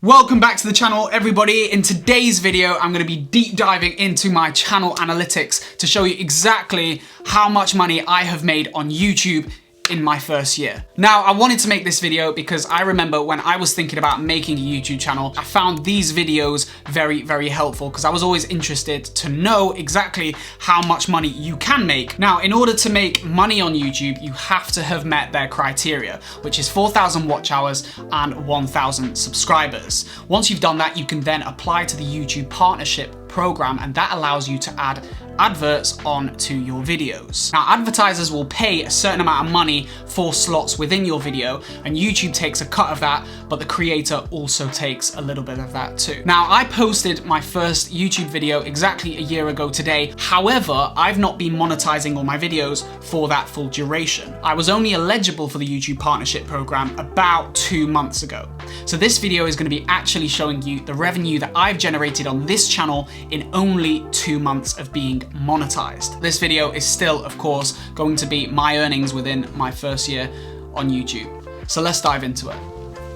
Welcome back to the channel, everybody. In today's video, I'm going to be deep diving into my channel analytics to show you exactly how much money I have made on YouTube in my first year. Now, I wanted to make this video because I remember when I was thinking about making a YouTube channel, I found these videos very, very helpful because I was always interested to know exactly how much money you can make. Now, in order to make money on YouTube, you have to have met their criteria, which is 4,000 watch hours and 1,000 subscribers. Once you've done that, you can then apply to the YouTube partnership program, and that allows you to add adverts onto your videos. Now, advertisers will pay a certain amount of money for slots within your video, and YouTube takes a cut of that, but the creator also takes a little bit of that too. Now, I posted my first YouTube video exactly a year ago today. However, I've not been monetizing all my videos for that full duration. I was only eligible for the YouTube partnership program about 2 months ago. So this video is going to be actually showing you the revenue that I've generated on this channel in only 2 months of being monetized. This video is still, of course, going to be my earnings within my first year on YouTube. So let's dive into it.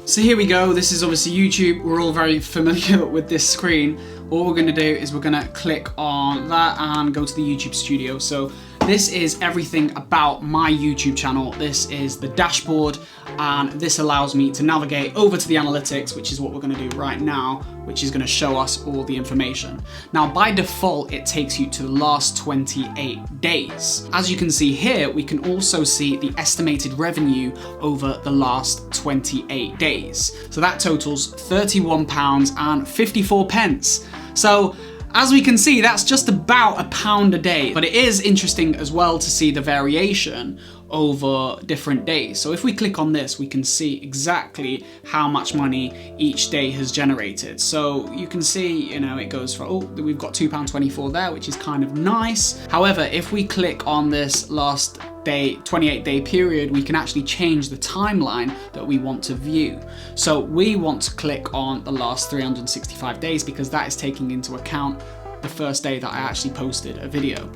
So here we go. This is obviously YouTube. We're all very familiar with this screen. All we're going to do is we're going to click on that and go to the YouTube studio. So this is everything about my YouTube channel. This is the dashboard, and this allows me to navigate over to the analytics, which is what we're going to do right now, which is going to show us all the information. Now, by default, it takes you to the last 28 days. As you can see here, we can also see the estimated revenue over the last 28 days. So that totals £31.54. So as we can see, that's just about £1 a day, but it is interesting as well to see the variation over different days. So if we click on this, we can see exactly how much money each day has generated. So you can see, it goes for, we've got £2.24 there, which is kind of nice. However, if we click on this last day, 28-day period, we can actually change the timeline that we want to view. So we want to click on the last 365 days because that is taking into account the first day that I actually posted a video.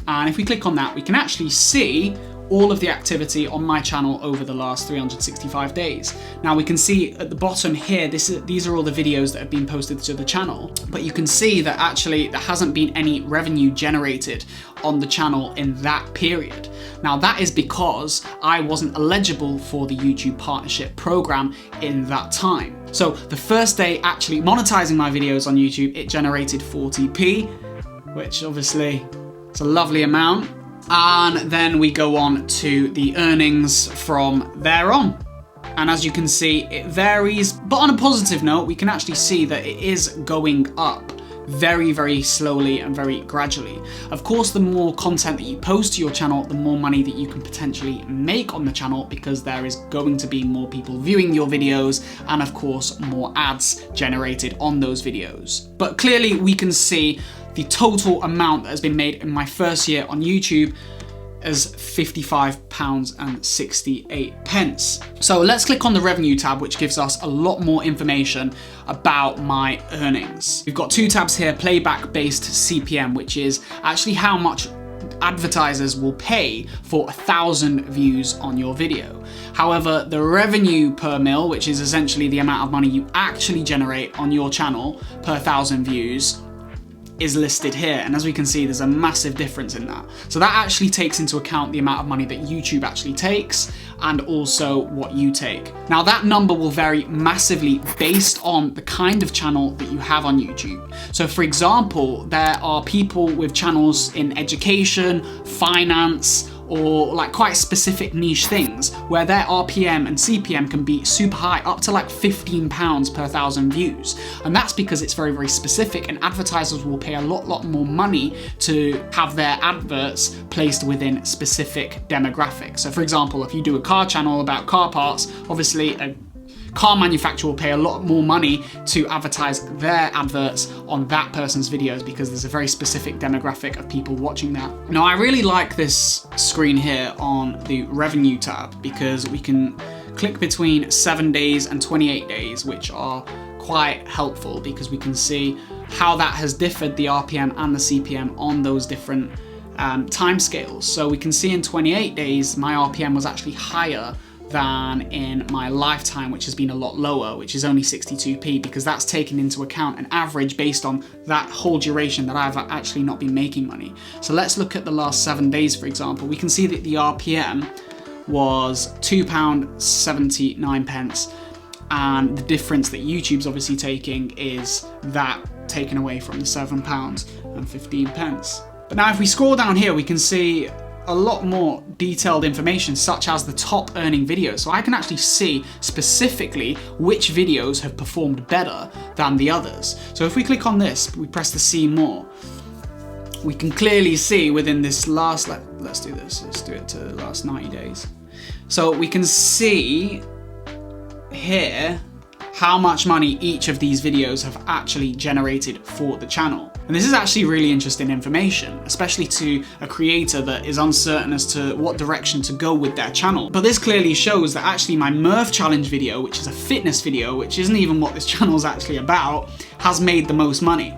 And if we click on that, we can actually see all of the activity on my channel over the last 365 days. Now we can see at the bottom here, these are all the videos that have been posted to the channel, but you can see that actually there hasn't been any revenue generated on the channel in that period. Now that is because I wasn't eligible for the YouTube partnership program in that time. So the first day actually monetizing my videos on YouTube, it generated 40p, which obviously is a lovely amount. And then we go on to the earnings from there on. And as you can see, it varies, but on a positive note, we can actually see that it is going up very, very slowly and very gradually. Of course, the more content that you post to your channel, the more money that you can potentially make on the channel, because there is going to be more people viewing your videos and of course more ads generated on those videos. But clearly we can see the total amount that has been made in my first year on YouTube as £55.68. So let's click on the revenue tab, which gives us a lot more information about my earnings. We've got two tabs here, playback based CPM, which is actually how much advertisers will pay for 1,000 views on your video. However, the revenue per mil, which is essentially the amount of money you actually generate on your channel per 1,000 views, is listed here, and as we can see, there's a massive difference in that. So that actually takes into account the amount of money that YouTube actually takes and also what you take. Now that number will vary massively based on the kind of channel that you have on YouTube. So for example, there are people with channels in education, finance, or like quite specific niche things where their RPM and CPM can be super high, up to like £15 per 1,000 views. And that's because it's very, very specific, and advertisers will pay a lot more money to have their adverts placed within specific demographics. So for example, if you do a car channel about car parts, obviously a car manufacturer will pay a lot more money to advertise their adverts on that person's videos because there's a very specific demographic of people watching that. Now, I really like this screen here on the revenue tab because we can click between 7 days and 28 days, which are quite helpful because we can see how that has differed, the RPM and the CPM, on those different time scales. So we can see in 28 days, my RPM was actually higher than in my lifetime, which has been a lot lower, which is only 62p, because that's taken into account an average based on that whole duration that I've actually not been making money. So let's look at the last 7 days, for example. We can see that the RPM was £2.79, and the difference that YouTube's obviously taking is that taken away from the £7.15. But now if we scroll down here, we can see a lot more detailed information, such as the top earning videos. So I can actually see specifically which videos have performed better than the others. So if we click on this, we press the see more, we can clearly see within this last, let's do this, let's do it to the last 90 days. So we can see here how much money each of these videos have actually generated for the channel. And this is actually really interesting information, especially to a creator that is uncertain as to what direction to go with their channel. But this clearly shows that actually my Murph challenge video, which is a fitness video, which isn't even what this channel is actually about, has made the most money.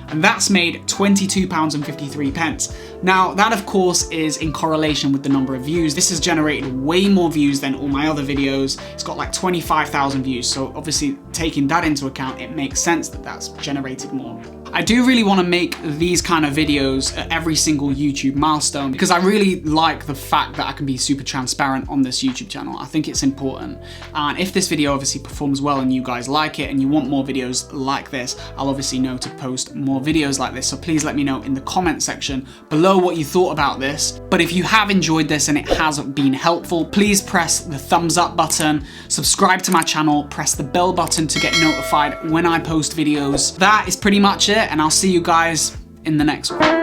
And that's made £22.53. Now, that of course is in correlation with the number of views. This has generated way more views than all my other videos. It's got like 25,000 views. So obviously taking that into account, it makes sense that that's generated more. I do really want to make these kind of videos at every single YouTube milestone, because I really like the fact that I can be super transparent on this YouTube channel. I think it's important. And if this video obviously performs well and you guys like it and you want more videos like this, I'll obviously know to post more videos like this. So please let me know in the comment section below what you thought about this. But if you have enjoyed this and it has been helpful, please press the thumbs up button, subscribe to my channel, press the bell button to get notified when I post videos. That is pretty much it, and I'll see you guys in the next one.